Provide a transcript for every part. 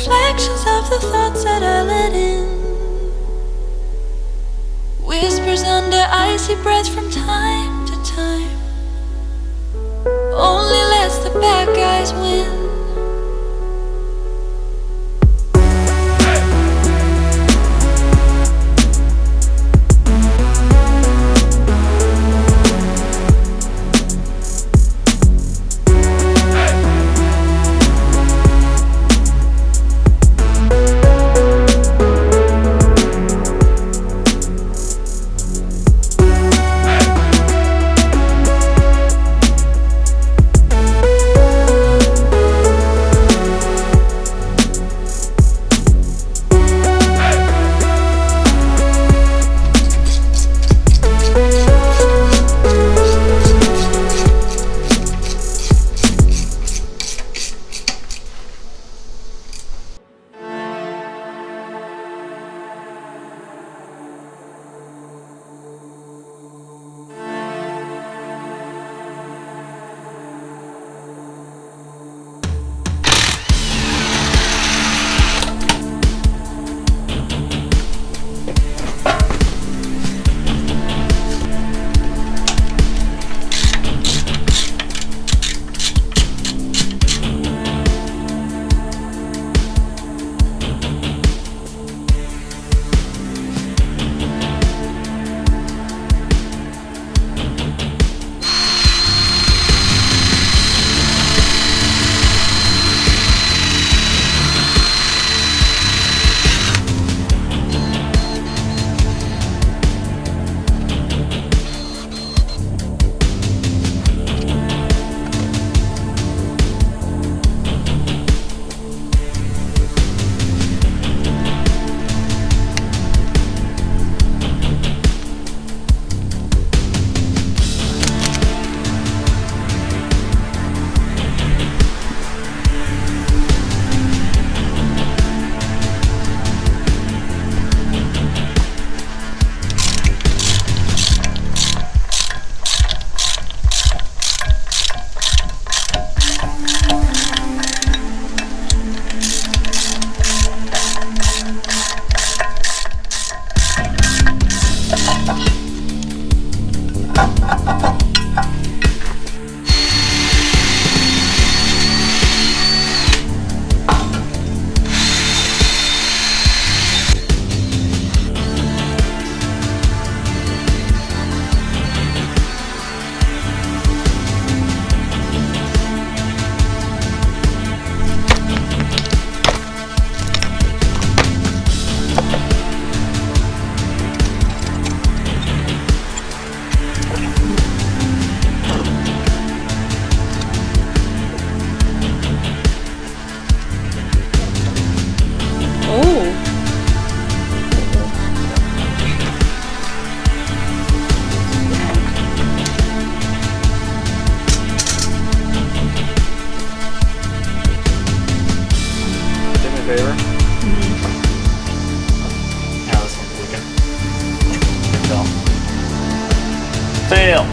reflections of the thoughts that I let in. Whispers under icy breath from time to time. Only lets the bad guys win. Fail.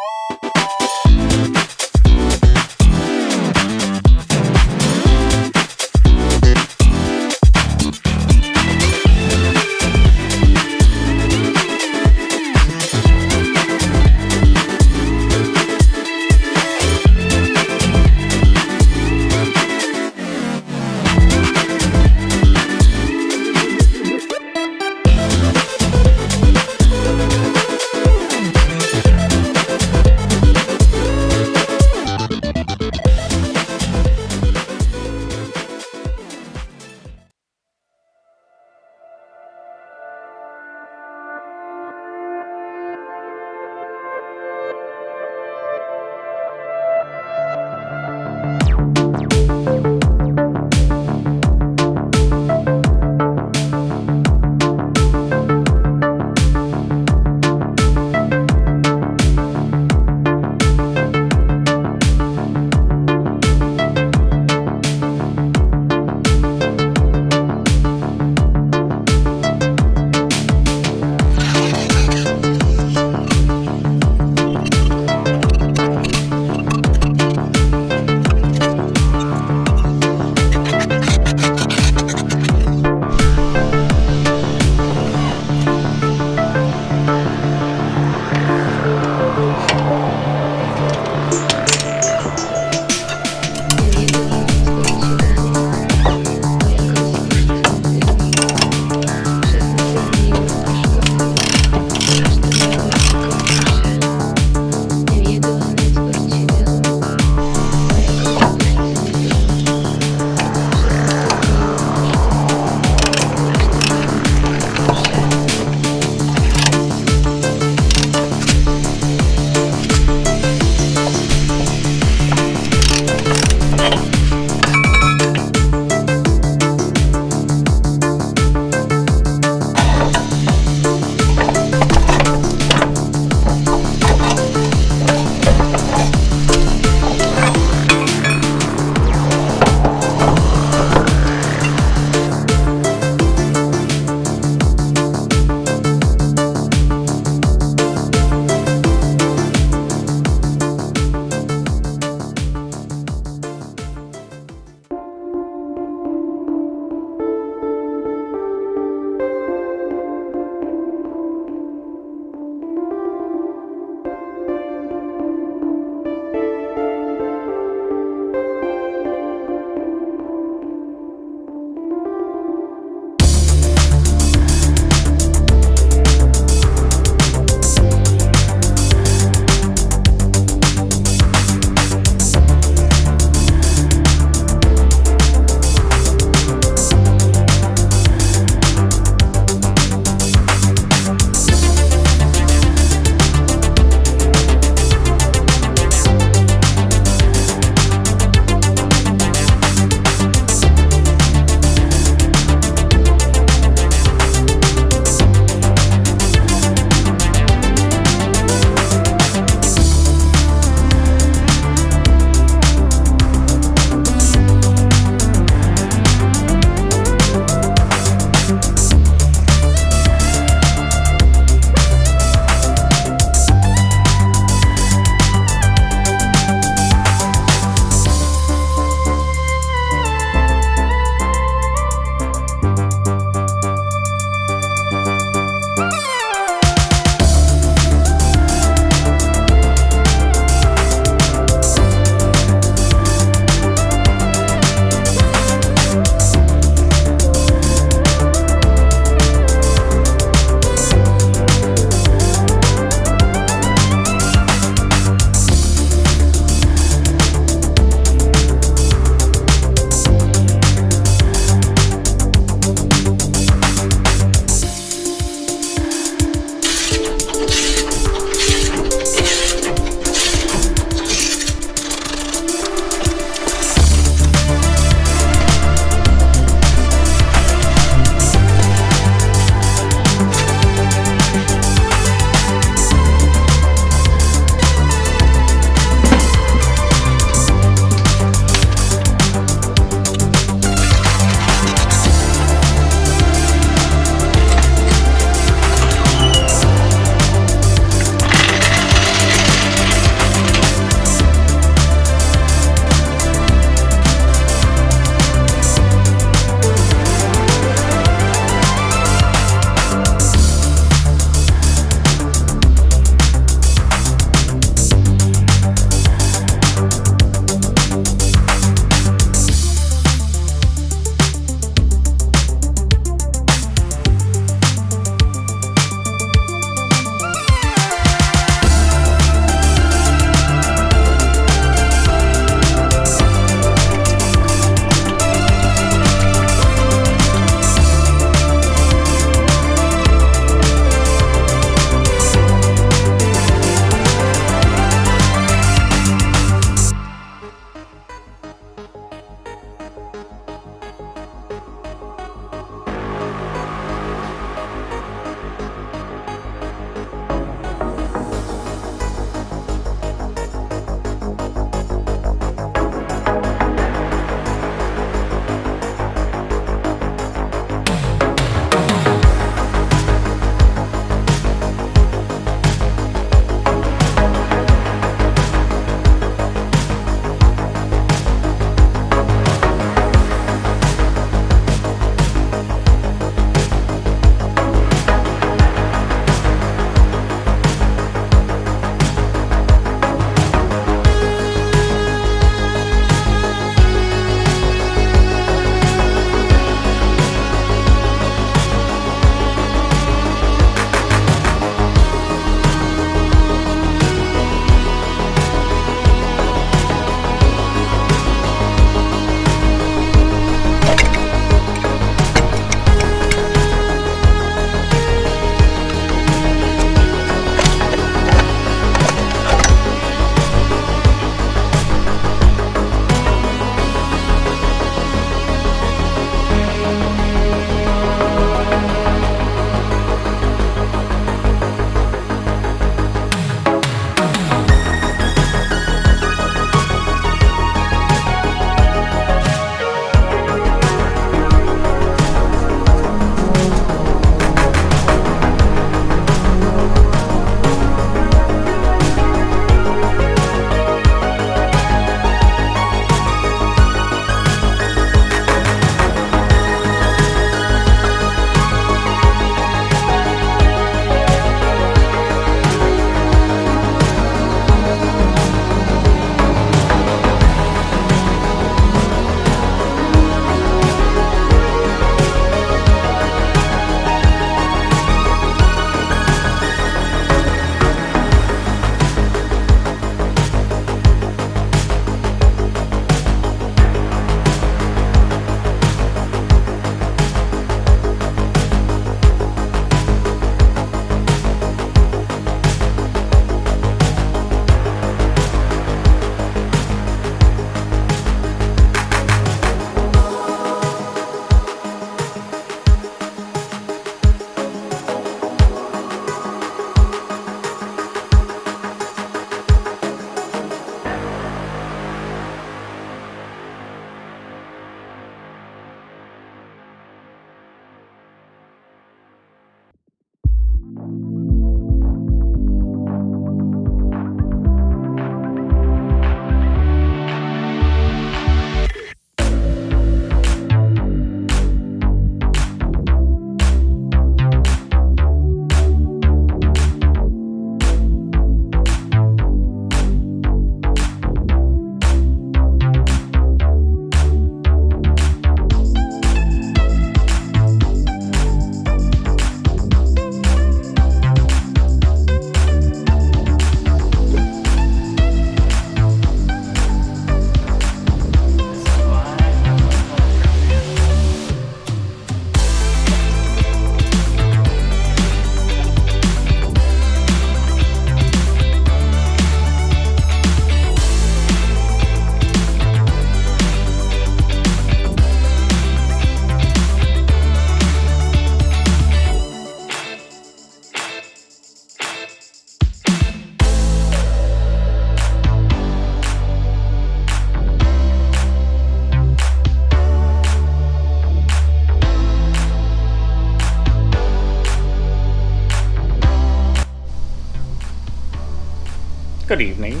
Good evening.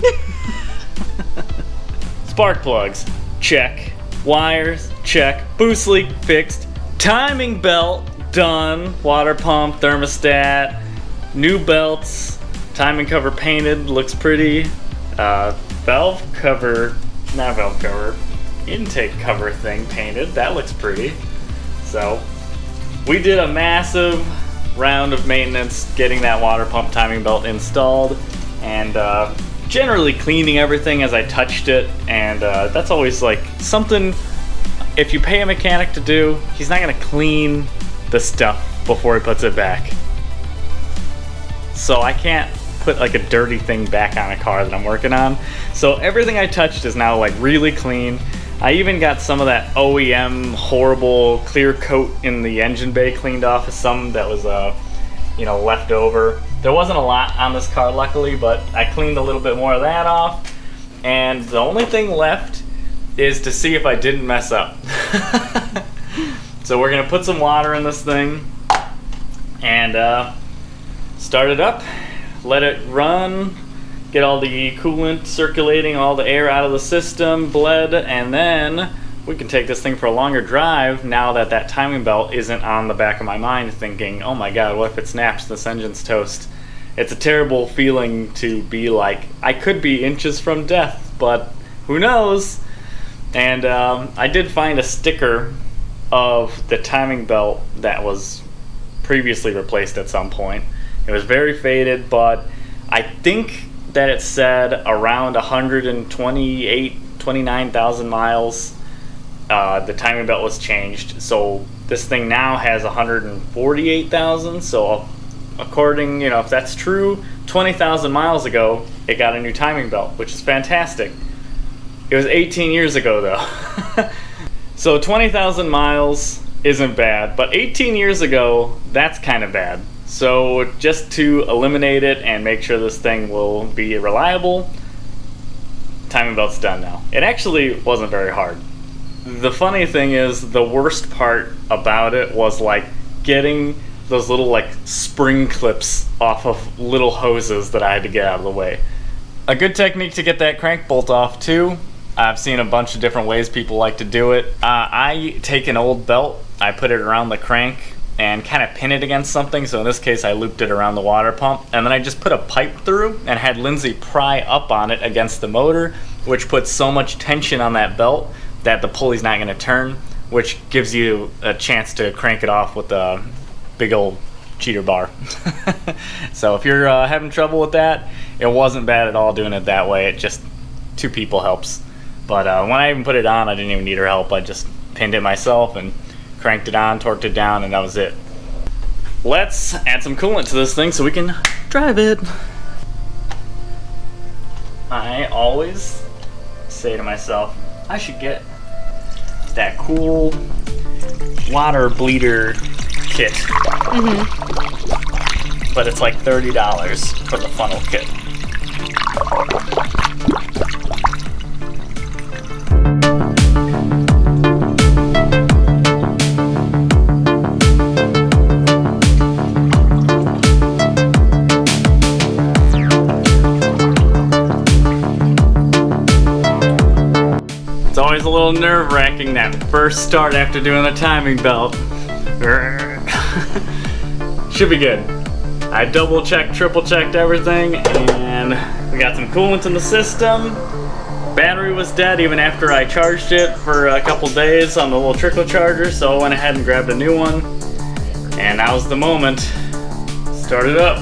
Spark plugs, check. Wires, check. Boost leak, fixed. Timing belt, done. Water pump, thermostat, new belts. Timing cover painted, looks pretty. Valve cover, not valve cover, intake cover thing painted, that looks pretty. So, we did a massive round of maintenance getting that water pump timing belt installed, and generally cleaning everything as I touched it, and that's always like something, if you pay a mechanic to do, he's not gonna clean the stuff before he puts it back. So I can't put like a dirty thing back on a car that I'm working on. So everything I touched is now like really clean. I even got some of that OEM horrible clear coat in the engine bay cleaned off of some that was left over. There wasn't a lot on this car luckily, but I cleaned a little bit more of that off. And the only thing left is to see if I didn't mess up. So we're gonna put some water in this thing and start it up. Let it run, get all the coolant circulating, all the air out of the system, bled, and then we can take this thing for a longer drive now that that timing belt isn't on the back of my mind thinking, oh my god, what if it snaps, this engine's toast. It's a terrible feeling to be like, I could be inches from death, but who knows? And I did find a sticker of the timing belt that was previously replaced at some point. It was very faded, but I think that it said around 29,000 miles the timing belt was changed. So this thing now has 148,000. So according, if that's true, 20,000 miles ago, it got a new timing belt, which is fantastic. It was 18 years ago though. So 20,000 miles isn't bad, but 18 years ago, that's kind of bad. So just to eliminate it and make sure this thing will be reliable, timing belt's done now. It actually wasn't very hard. The funny thing is, the worst part about it was like getting those little like spring clips off of little hoses that I had to get out of the way. A good technique to get that crank bolt off too, I've seen a bunch of different ways people like to do it. I take an old belt, I put it around the crank and kind of pin it against something. So in this case, I looped it around the water pump, and then I just put a pipe through and had Lindsay pry up on it against the motor, which puts so much tension on that belt that the pulley's not going to turn, which gives you a chance to crank it off with a big old cheater bar. So if you're having trouble with that, it wasn't bad at all doing it that way. It just, two people helps. But when I even put it on, I didn't even need her help. I just pinned it myself and cranked it on, torqued it down, and that was it. Let's add some coolant to this thing so we can drive it. I always say to myself, I should get that cool water bleeder kit. But it's like $30 for the funnel kit. Always a little nerve-wracking that first start after doing the timing belt. Should be good. I double-checked, triple-checked everything, and we got some coolant in the system. Battery was dead even after I charged it for a couple days on the little trickle charger, so I went ahead and grabbed a new one. And now's the moment. Start it up.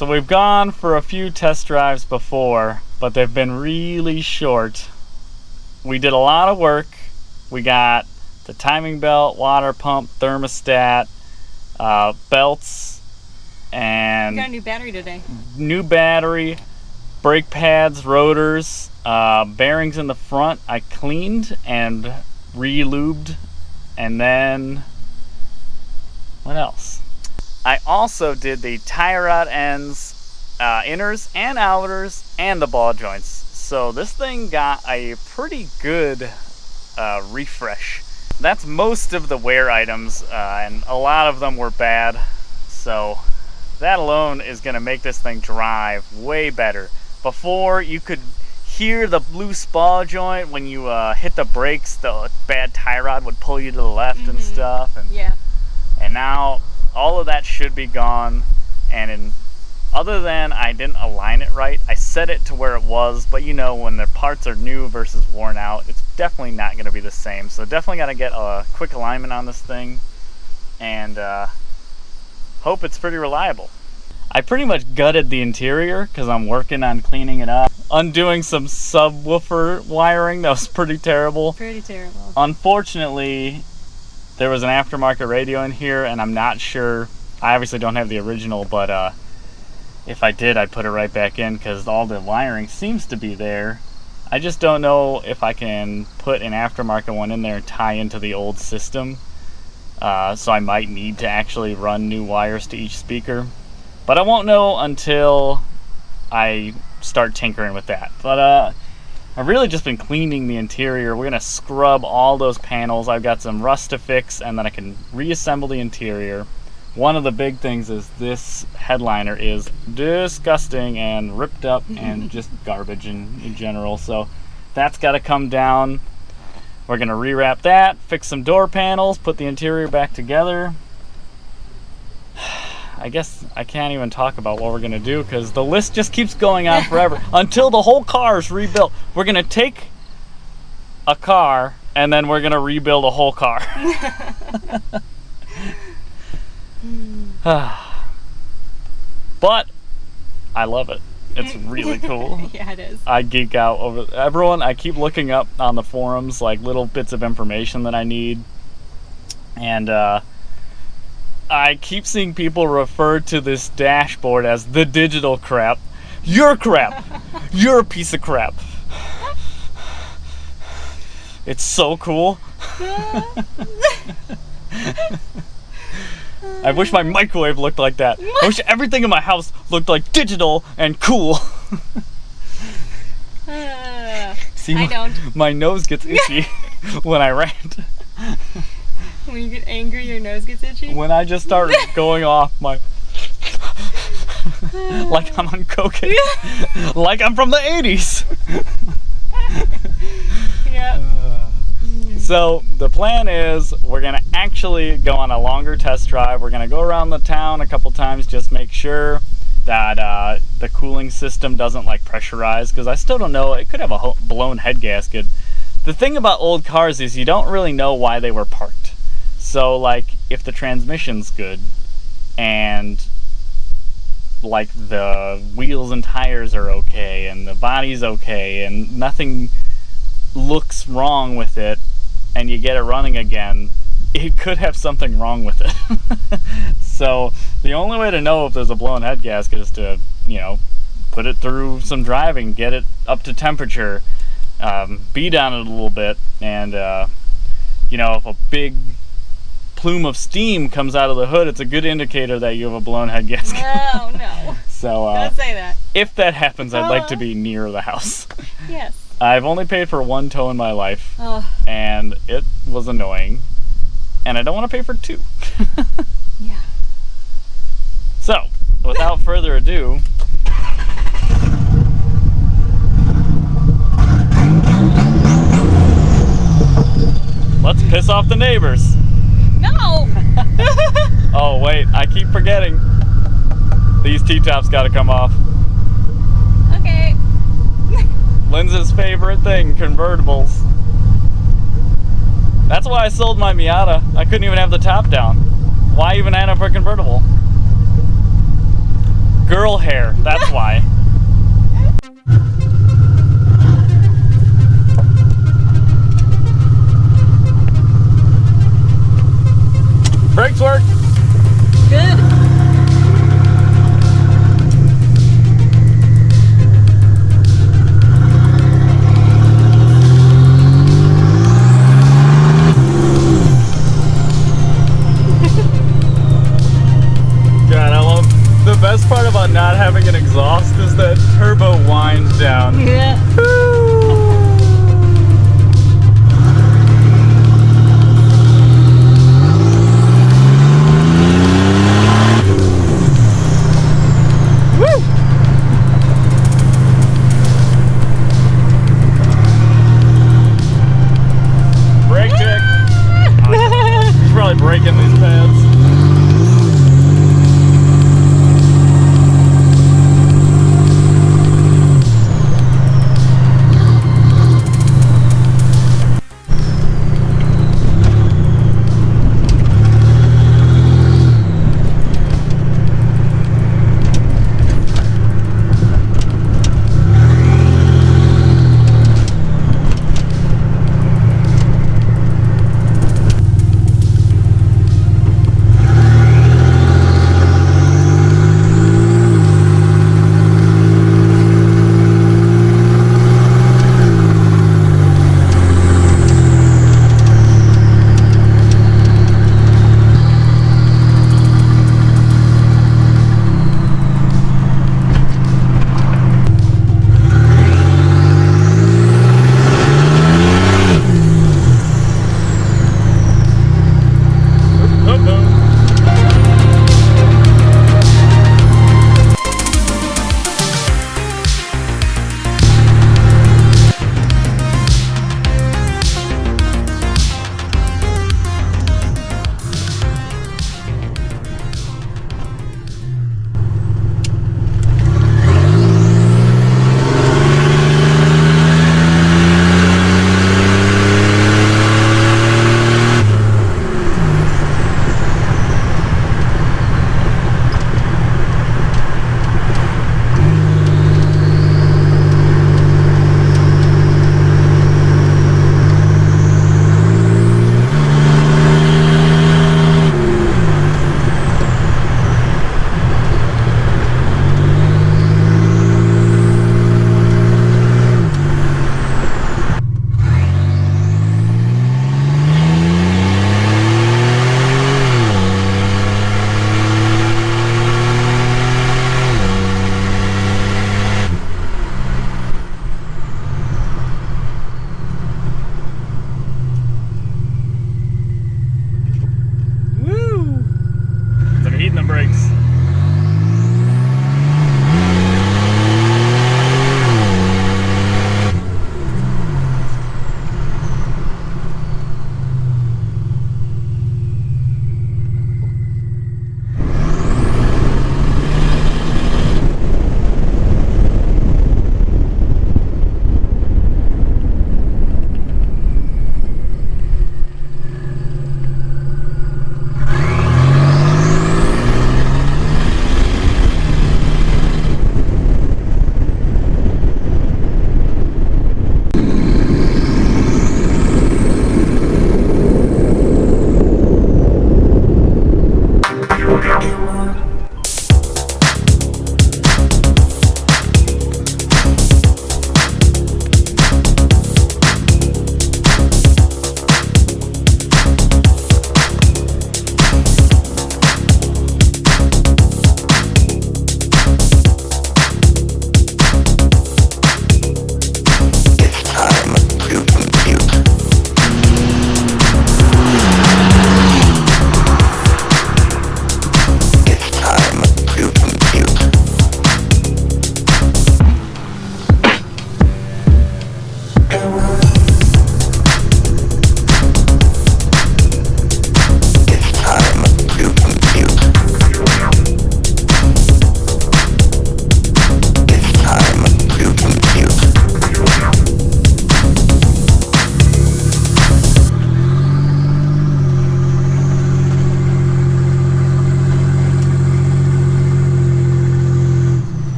So we've gone for a few test drives before, but they've been really short. We did a lot of work. We got the timing belt, water pump, thermostat, belts, and We got a new battery today. new battery, brake pads, rotors, bearings in the front I cleaned and re-lubed. And then what else? I also did the tie rod ends, inners and outers, and the ball joints. So this thing got a pretty good refresh. That's most of the wear items, and a lot of them were bad. So that alone is going to make this thing drive way better. Before, you could hear the loose ball joint when you hit the brakes. The bad tie rod would pull you to the left and stuff. And Yeah. and now all of that should be gone. And other than I didn't align it right, I set it to where it was, but you know, when the parts are new versus worn out, it's definitely not going to be the same. So definitely got to get a quick alignment on this thing, and hope it's pretty reliable. I pretty much gutted the interior because I'm working on cleaning it up. Undoing some subwoofer wiring that was pretty terrible. Pretty terrible. Unfortunately, there was an aftermarket radio in here, and I'm not sure. I obviously don't have the original, but if I did, I'd put it right back in because all the wiring seems to be there. I just don't know if I can put an aftermarket one in there and tie into the old system. So I might need to actually run new wires to each speaker. But I won't know until I start tinkering with that. But I've really just been cleaning the interior. We're going to scrub all those panels. I've got some rust to fix, and then I can reassemble the interior. One of the big things is this headliner is disgusting and ripped up and just garbage in general. So that's got to come down. We're going to rewrap that, fix some door panels, put the interior back together. I guess I can't even talk about what we're going to do because the list just keeps going on forever until the whole car is rebuilt. We're going to take a car and then we're going to rebuild a whole car. But I love it. It's really cool. Yeah, it is. I geek out over everyone. I keep looking up on the forums like little bits of information that I need, and I keep seeing people refer to this dashboard as the digital crap. You're crap. You're a piece of crap. It's so cool. I wish my microwave looked like that. I wish everything in my house looked like digital and cool. See, I don't. My nose gets itchy when I rant. When you get angry, your nose gets itchy? When I just start going off my... like I'm on cocaine. Like I'm from the 80s. Yep. So the plan is we're going to actually go on a longer test drive. We're going to go around the town a couple times, just make sure that the cooling system doesn't like pressurize, because I still don't know. It could have a blown head gasket. The thing about old cars is you don't really know why they were parked. So like if the transmission's good and like the wheels and tires are okay and the body's okay and nothing looks wrong with it, and you get it running again, it could have something wrong with it. So the only way to know if there's a blown head gasket is to, you know, put it through some driving, get it up to temperature, beat on it a little bit, and you know, if a big plume of steam comes out of the hood, it's a good indicator that you have a blown head gasket. Oh no. So Don't say that. if that happens, I'd like to be near the house. Yes. I've only paid for one tow in my life, Oh. and it was annoying, and I don't want to pay for two. Yeah. So, without further ado, let's piss off the neighbors. No! Oh wait, I keep forgetting. These T-tops gotta come off. Okay. Lindsay's favorite thing, convertibles. That's why I sold my Miata. I couldn't even have the top down. Why even add up for a convertible? girl hair. That's why. Brakes work. Good. God, I love the best part about not having an exhaust is that turbo winds down. Yeah. Brake check. He's probably breaking these pads. Heating the brakes.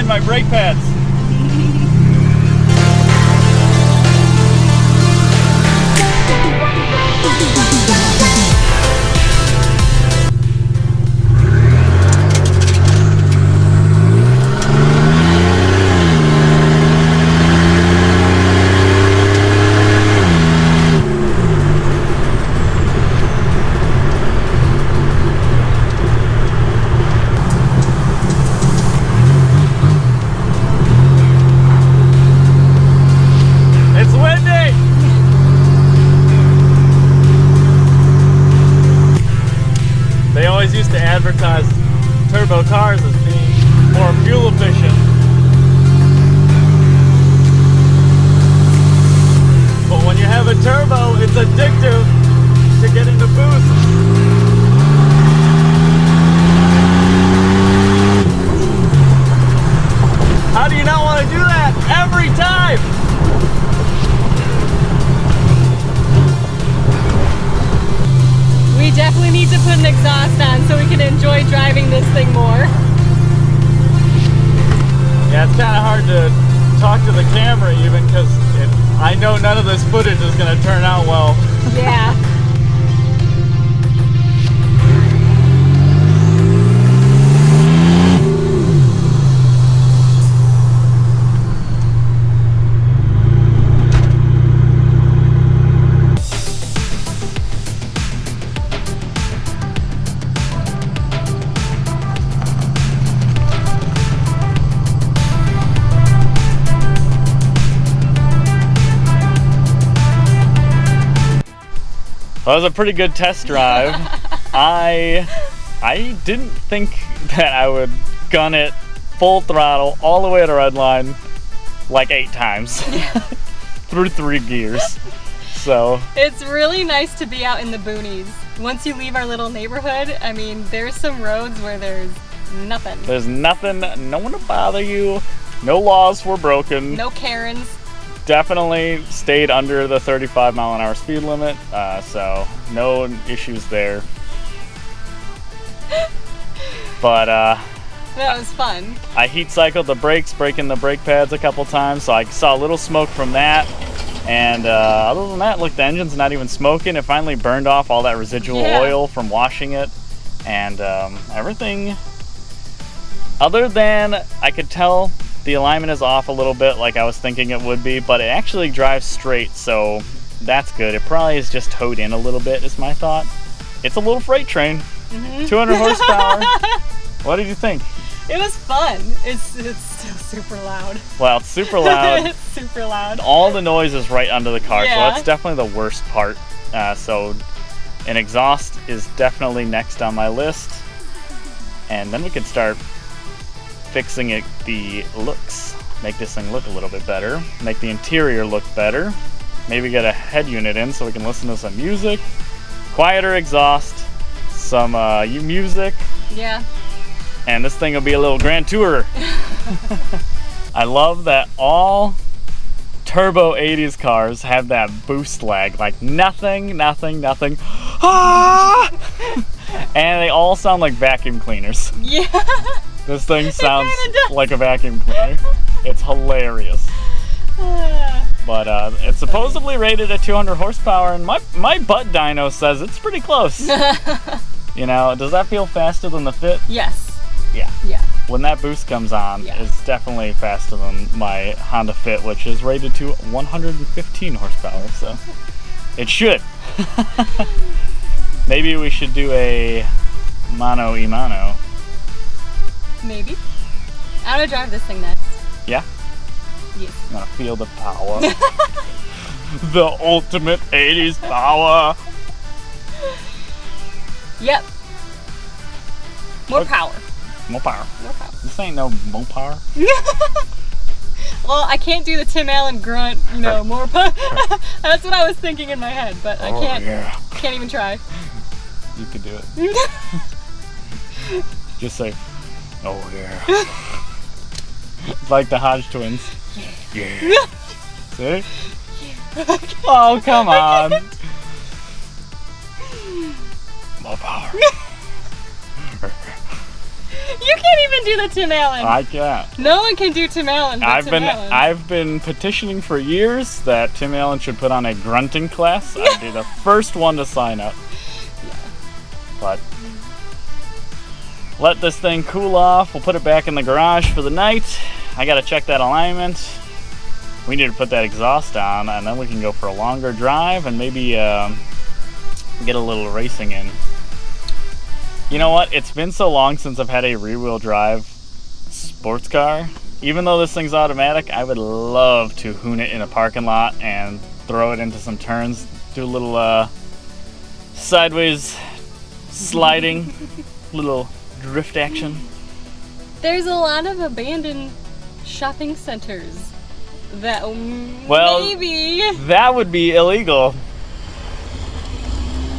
in my brake pads. Used to advertise turbo cars as being more fuel efficient. But when you have a turbo, it's addictive to get into boost. How do you not want to do that every time? We definitely need to put an exhaust on so we can enjoy driving this thing more. Yeah, it's kind of hard to talk to the camera even because I know none of this footage is going to turn out well. Yeah. Well, that was a pretty good test drive. I didn't think that I would gun it full throttle all the way to red line like 8 times through 3 gears. So it's really nice to be out in the boonies. Once you leave our little neighborhood, I mean, there's some roads where there's nothing. There's nothing, no one to bother you. No laws were broken. No Karens. Definitely stayed under the 35 mile an hour speed limit, so no issues there. But that was fun. I heat cycled the brakes, breaking the brake pads a couple times, so I saw a little smoke from that. And other than that, look, the engine's not even smoking. It finally burned off all that residual oil from washing it, and everything. Other than I could tell the alignment is off a little bit like I was thinking it would be, but it actually drives straight, so that's good. It probably is just towed in a little bit is my thought. It's a little freight train, 200 horsepower. What did you think? It was fun. It's still super loud. Well, it's super loud. It's super loud. All the noise is right under the car, so Yeah. that's definitely the worst part. So an exhaust is definitely next on my list, and then we can start fixing it, the looks, make this thing look a little bit better, make the interior look better, maybe get a head unit in so we can listen to some music, quieter exhaust, some music, Yeah. and this thing will be a little grand tourer. I love that all turbo 80s cars have that boost lag, like nothing. Ah! And they all sound like vacuum cleaners. Yeah. This thing sounds like a vacuum cleaner. It's hilarious. But it's supposedly rated at 200 horsepower, and my butt dyno says it's pretty close. You know, does that feel faster than the Fit? Yes. Yeah. Yeah. When that boost comes on, Yeah. it's definitely faster than my Honda Fit, which is rated to 115 horsepower, so it should. Maybe we should do a mano y mano. Maybe. I'm gonna drive this thing next. Yeah? Yes. I'm gonna feel the power. The ultimate 80s power. Yep. More Okay. power. More power. More power. This ain't no more power. Well, I can't do the Tim Allen grunt, you know, more power. That's what I was thinking in my head, but I can't even try. You could do it. Just say, oh yeah. Like the Hodge twins. Yeah. See? Oh, come on. More power. You can't even do the Tim Allen. I can't. No one can do Tim Allen. But Tim Allen. I've been petitioning for years that Tim Allen should put on a grunting class. I'd be the first one to sign up. But let this thing cool off. We'll put it back in the garage for the night. I gotta check that alignment. We need to put that exhaust on, and then we can go for a longer drive and maybe get a little racing in. You know what? It's been so long since I've had a rear-wheel drive sports car. Even though this thing's automatic, I would love to hoon it in a parking lot and throw it into some turns, do a little sideways sliding, little drift action. There's a lot of abandoned shopping centers that maybe. That would be illegal.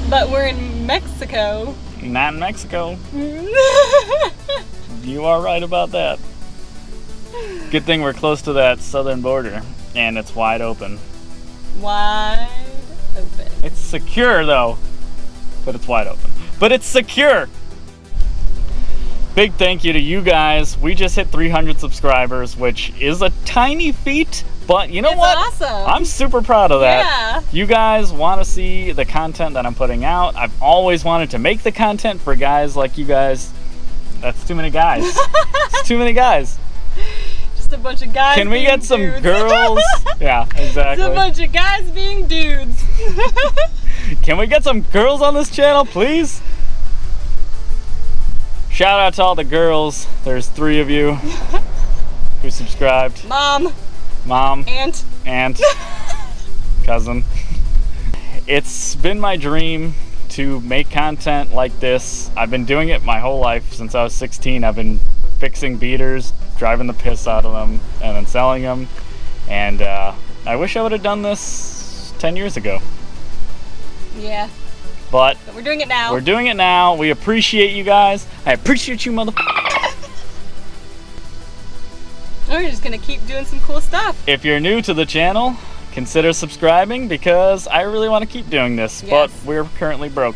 But we're in Mexico. Not in Mexico. You are right about that. Good thing we're close to that southern border and it's wide open. Wide open. It's secure though, but it's wide open. But it's secure. Big thank you to you guys. We just hit 300 subscribers, which is a tiny feat, but you know what? It's awesome. I'm super proud of that. Yeah. You guys want to see the content that I'm putting out. I've always wanted to make the content for guys like you guys. That's too many guys. It's too many guys. Just a bunch of guys. Can we being get some dudes. girls? Yeah, exactly. Just a bunch of guys being dudes. Can we get some girls on this channel, please? Shout out to all the girls. There's 3 of you who subscribed. Mom. Aunt. Cousin. It's been my dream to make content like this. I've been doing it my whole life since I was 16. I've been fixing beaters, driving the piss out of them, and then selling them. And I wish I would have done this 10 years ago. Yeah. But we're doing it now. We're doing it now. We appreciate you guys. I appreciate you, We're just gonna keep doing some cool stuff. If you're new to the channel, consider subscribing because I really want to keep doing this, yes. But we're currently broke.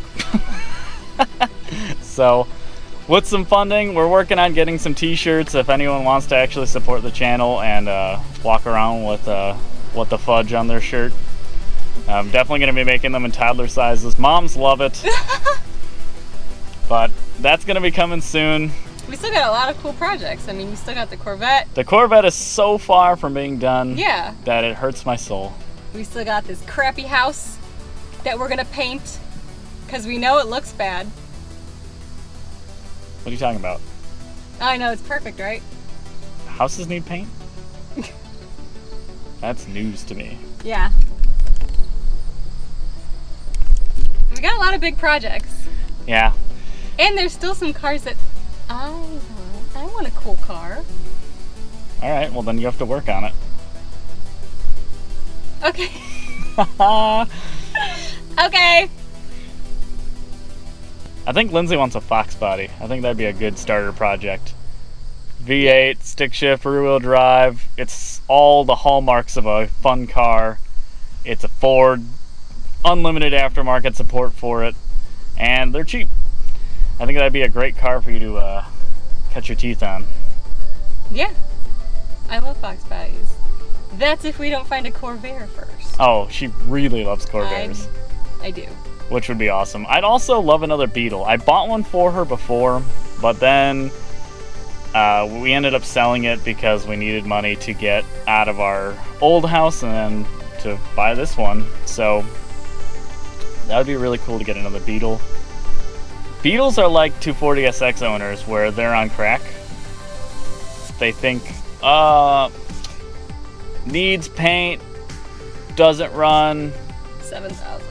So, with some funding, we're working on getting some t-shirts if anyone wants to actually support the channel and walk around with what the fudge on their shirt. I'm definitely going to be making them in toddler sizes. Moms love it. But that's going to be coming soon. We still got a lot of cool projects. I mean, we still got the Corvette. The Corvette is so far from being done that it hurts my soul. We still got this crappy house that we're going to paint because we know it looks bad. What are you talking about? I know, it's perfect, right? Houses need paint? That's news to me. Yeah. We got a lot of big projects. Yeah. And there's still some cars that I want a cool car. All right, well then you have to work on it. Okay. Okay. I think Lindsay wants a Fox body. I think that'd be a good starter project. V8, stick shift, rear wheel drive. It's all the hallmarks of a fun car. It's a Ford, unlimited aftermarket support for it, and they're cheap. I think that'd be a great car for you to cut your teeth on. Yeah. I love Fox bodies. That's if we don't find a Corvair first. Oh, she really loves Corvairs. I do. Which would be awesome. I'd also love another Beetle. I bought one for her before, but then we ended up selling it because we needed money to get out of our old house and then to buy this one. So that would be really cool to get another Beetle. Beetles are like 240SX owners where they're on crack. They think, needs paint, doesn't run, 7,000.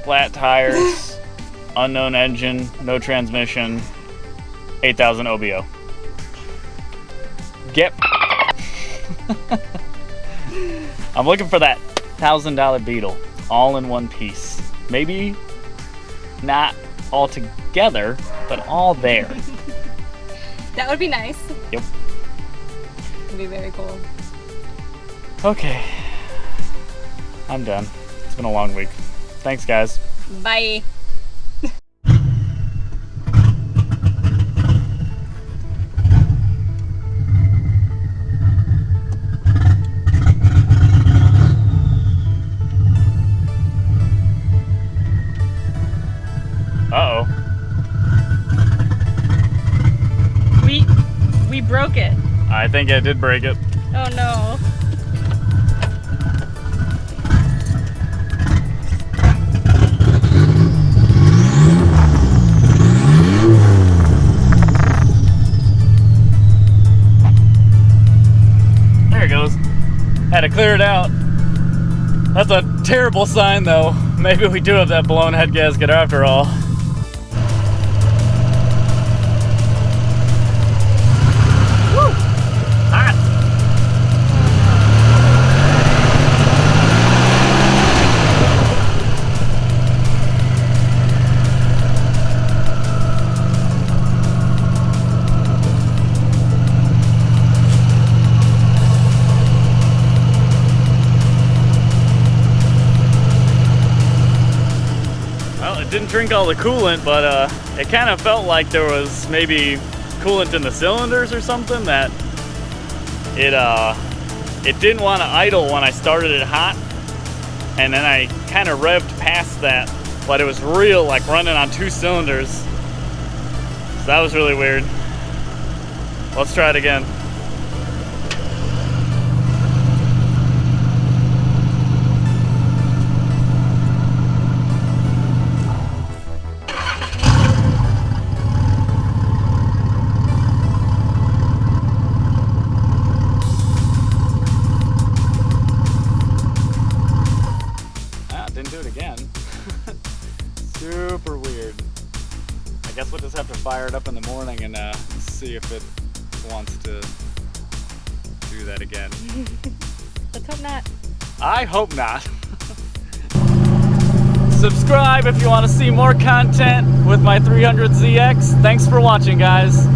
flat tires, unknown engine, no transmission, 8,000 OBO. Get I'm looking for that $1,000 Beetle, all in one piece. Maybe not all together, but all there. That would be nice. Yep. It'd be very cool. Okay. I'm done. It's been a long week. Thanks, guys. Bye. I think I did break it. Oh no. There it goes. Had to clear it out. That's a terrible sign though. Maybe we do have that blown head gasket after all. Woo! Hot! It didn't drink all the coolant, but it kind of felt like there was maybe coolant in the cylinders or something, that it didn't want to idle when I started it hot, and then I kind of revved past that, but it was real, like running on 2 cylinders. So that was really weird. Let's try it again. Didn't do it again. Super weird. I guess we'll just have to fire it up in the morning and see if it wants to do that again. Let's hope not. I hope not. Subscribe if you want to see more content with my 300ZX. Thanks for watching, guys.